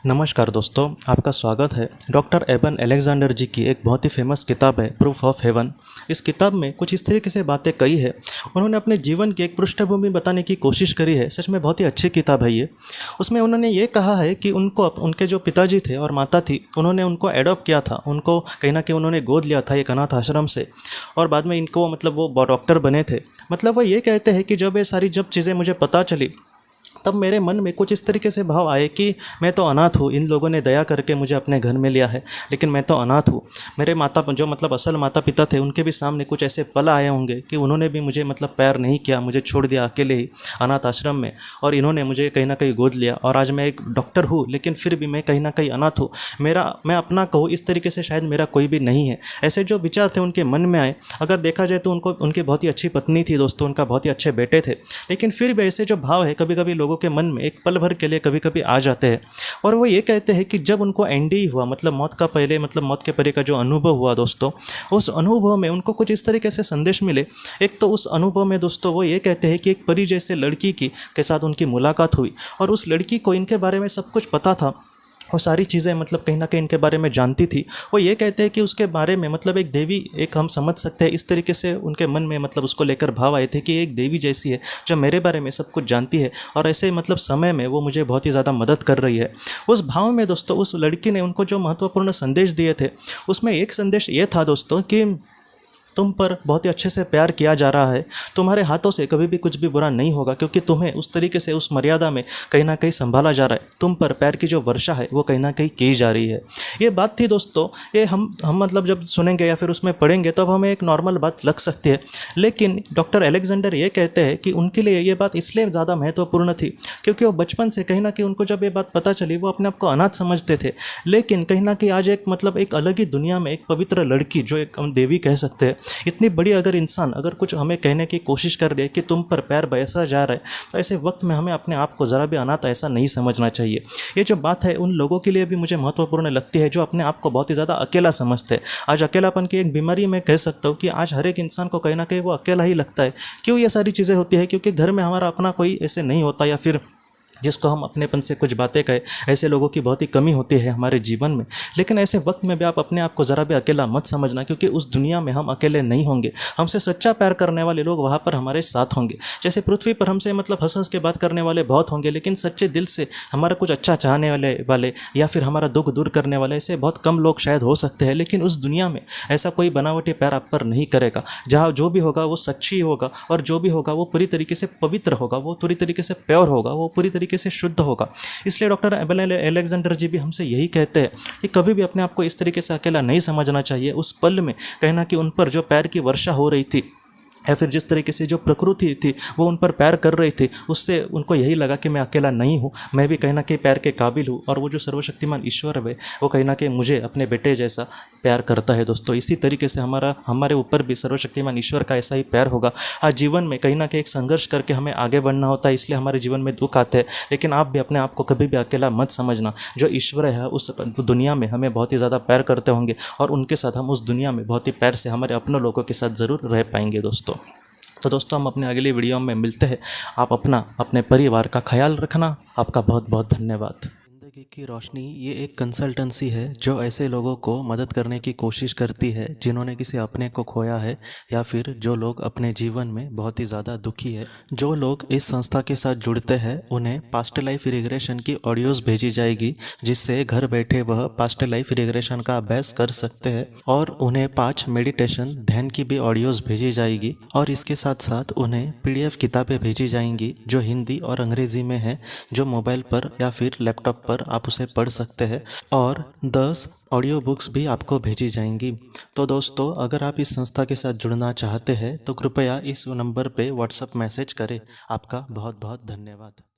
नमस्कार दोस्तों, आपका स्वागत है। डॉक्टर एबन अलेक्जेंडर जी की एक बहुत ही फेमस किताब है प्रूफ ऑफ हेवन। इस किताब में कुछ इस तरीके से बातें कही है। उन्होंने अपने जीवन की एक पृष्ठभूमि बताने की कोशिश करी है। सच में बहुत ही अच्छी किताब है ये। उसमें उन्होंने ये कहा है कि उनके जो पिताजी थे और माता थी, उन्होंने उनको एडॉप्ट किया था। उनको कहीं ना कहीं उन्होंने गोद लिया था एक अनाथ आश्रम से, और बाद में इनको वो डॉक्टर बने थे। वो ये कहते हैं कि जब चीज़ें मुझे पता चली, तब मेरे मन में कुछ इस तरीके से भाव आए कि मैं तो अनाथ हूँ। इन लोगों ने दया करके मुझे अपने घर में लिया है, लेकिन मैं तो अनाथ हूँ। मेरे माता जो असल माता पिता थे, उनके भी सामने कुछ ऐसे पल आए होंगे कि उन्होंने भी मुझे प्यार नहीं किया, मुझे छोड़ दिया अकेले ही अनाथ आश्रम में, और इन्होंने मुझे कहीं ना कहीं गोद लिया। और आज मैं एक डॉक्टर हूँ, लेकिन फिर भी मैं कहीं ना कहीं अनाथ हूँ। मैं अपना कहूँ इस तरीके से शायद मेरा कोई भी नहीं है। ऐसे जो विचार थे उनके मन में आए। अगर देखा जाए तो उनकी बहुत ही अच्छी पत्नी थी दोस्तों, उनका बहुत ही अच्छे बेटे थे, लेकिन फिर भी ऐसे जो भाव है कभी कभी लोगों के मन में एक पल भर के लिए कभी कभी आ जाते हैं। और वो ये कहते हैं कि जब उनको एनडी हुआ, मौत का पहले मौत के परे का जो अनुभव हुआ दोस्तों, उस अनुभव में उनको कुछ इस तरीके से संदेश मिले। एक तो उस अनुभव में दोस्तों वो ये कहते हैं कि एक परी जैसे लड़की के साथ उनकी मुलाकात हुई, और उस लड़की को इनके बारे में सब कुछ पता था। वो सारी चीज़ें कहीं ना कहीं इनके बारे में जानती थी। वो ये कहते हैं कि उसके बारे में एक देवी, एक हम समझ सकते हैं इस तरीके से उनके मन में उसको लेकर भाव आए थे कि एक देवी जैसी है जो मेरे बारे में सब कुछ जानती है, और ऐसे समय में वो मुझे बहुत ही ज़्यादा मदद कर रही है। उस भाव में दोस्तों उस लड़की ने उनको जो महत्वपूर्ण संदेश दिए थे, उसमें एक संदेश ये था दोस्तों कि तुम पर बहुत ही अच्छे से प्यार किया जा रहा है। तुम्हारे हाथों से कभी भी कुछ भी बुरा नहीं होगा, क्योंकि तुम्हें उस तरीके से उस मर्यादा में कहीं ना कहीं संभाला जा रहा है। तुम पर प्यार की जो वर्षा है वो कहीं ना कहीं की जा रही है। ये बात थी दोस्तों। ये हम जब सुनेंगे या फिर उसमें पढ़ेंगे तब हमें एक नॉर्मल बात लग सकती है, लेकिन डॉक्टर अलेक्जेंडर ये कहते हैं कि उनके लिए ये बात इसलिए ज़्यादा महत्वपूर्ण थी क्योंकि वो बचपन से कहीं ना कहीं उनको जब ये बात पता चली, वो अपने आप को अनाथ समझते थे, लेकिन कहीं ना कहीं आज एक अलग ही दुनिया में एक पवित्र लड़की, जो एक हम देवी कह सकते हैं, इतनी बड़ी अगर इंसान अगर कुछ हमें कहने की कोशिश कर रही है कि तुम पर प्यार बरसा जा रहा है, तो ऐसे वक्त में हमें अपने आप को ज़रा भी अनाथ ऐसा नहीं समझना चाहिए। ये जो बात है उन लोगों के लिए भी मुझे महत्वपूर्ण लगती है जो अपने आप को बहुत ही ज़्यादा अकेला समझते हैं। आज अकेलापन की एक बीमारी मैं कह सकता हूँ कि आज हर एक इंसान को कहीं ना कहीं वो अकेला ही लगता है। क्यों ये सारी चीज़ें होती है? क्योंकि घर में हमारा अपना कोई ऐसे नहीं होता, या फिर जिसको हम अपनेपन से कुछ बातें कहें, ऐसे लोगों की बहुत ही कमी होती है हमारे जीवन में। लेकिन ऐसे वक्त में भी आप अपने आप को ज़रा भी अकेला मत समझना, क्योंकि उस दुनिया में हम अकेले नहीं होंगे। हमसे सच्चा प्यार करने वाले लोग वहाँ पर हमारे साथ होंगे। जैसे पृथ्वी पर हमसे हंस हंस के बात करने वाले बहुत होंगे, लेकिन सच्चे दिल से हमारा कुछ अच्छा चाहने वाले या फिर हमारा दुख दूर करने वाले ऐसे बहुत कम लोग शायद हो सकते हैं। लेकिन उस दुनिया में ऐसा कोई बनावटी प्यार आप पर नहीं करेगा। जहाँ जो भी होगा वो सच्ची होगा, और जो भी होगा वो पूरी तरीके से पवित्र होगा, वो पूरी तरीके से प्योर होगा, वो पूरी तरीके से शुद्ध होगा। इसलिए डॉक्टर एबन अलेक्जेंडर जी भी हमसे यही कहते हैं कि कभी भी अपने आप को इस तरीके से अकेला नहीं समझना चाहिए। उस पल में कहना कि उन पर जो प्यार की वर्षा हो रही थी, या फिर जिस तरीके से जो प्रकृति थी वो उन पर प्यार कर रही थी, उससे उनको यही लगा कि मैं अकेला नहीं हूँ, मैं भी कहीं ना कहीं प्यार के काबिल हूँ, और वो जो सर्वशक्तिमान ईश्वर है वो कहीं ना कहीं मुझे अपने बेटे जैसा प्यार करता है। दोस्तों, इसी तरीके से हमारे ऊपर भी सर्वशक्तिमान ईश्वर का ऐसा ही प्यार होगा। आज जीवन में कहीं ना कहीं एक संघर्ष करके हमें आगे बढ़ना होता है, इसलिए हमारे जीवन में दुख आते हैं, लेकिन आप भी अपने आप को कभी भी अकेला मत समझना। जो ईश्वर है उस दुनिया में हमें बहुत ही ज़्यादा प्यार करते होंगे, और उनके साथ हम उस दुनिया में बहुत ही प्यार से हमारे अपने लोगों के साथ ज़रूर रह पाएंगे दोस्तों। तो दोस्तों, हम अपने अगली वीडियो में मिलते हैं। आप अपने परिवार का ख्याल रखना। आपका बहुत बहुत धन्यवाद। ज़िंदगी की रोशनी ये एक कंसल्टेंसी है जो ऐसे लोगों को मदद करने की कोशिश करती है जिन्होंने किसी अपने को खोया है, या फिर जो लोग अपने जीवन में बहुत ही ज़्यादा दुखी है। जो लोग इस संस्था के साथ जुड़ते हैं उन्हें पास्ट लाइफ रिग्रेशन की ऑडियोज़ भेजी जाएगी, जिससे घर बैठे वह पास्ट लाइफ रिग्रेशन का अभ्यास कर सकते हैं, और उन्हें 5 मेडिटेशन ध्यान की भी ऑडियोज़ भेजी जाएगी, और इसके साथ साथ उन्हें PDF किताबें भेजी जाएंगी जो हिंदी और अंग्रेज़ी में है, जो मोबाइल पर या फिर लैपटॉप पर आप उसे पढ़ सकते हैं, और 10 ऑडियो बुक्स भी आपको भेजी जाएंगी। तो दोस्तों, अगर आप इस संस्था के साथ जुड़ना चाहते हैं तो कृपया इस नंबर पे व्हाट्सएप मैसेज करें। आपका बहुत बहुत धन्यवाद।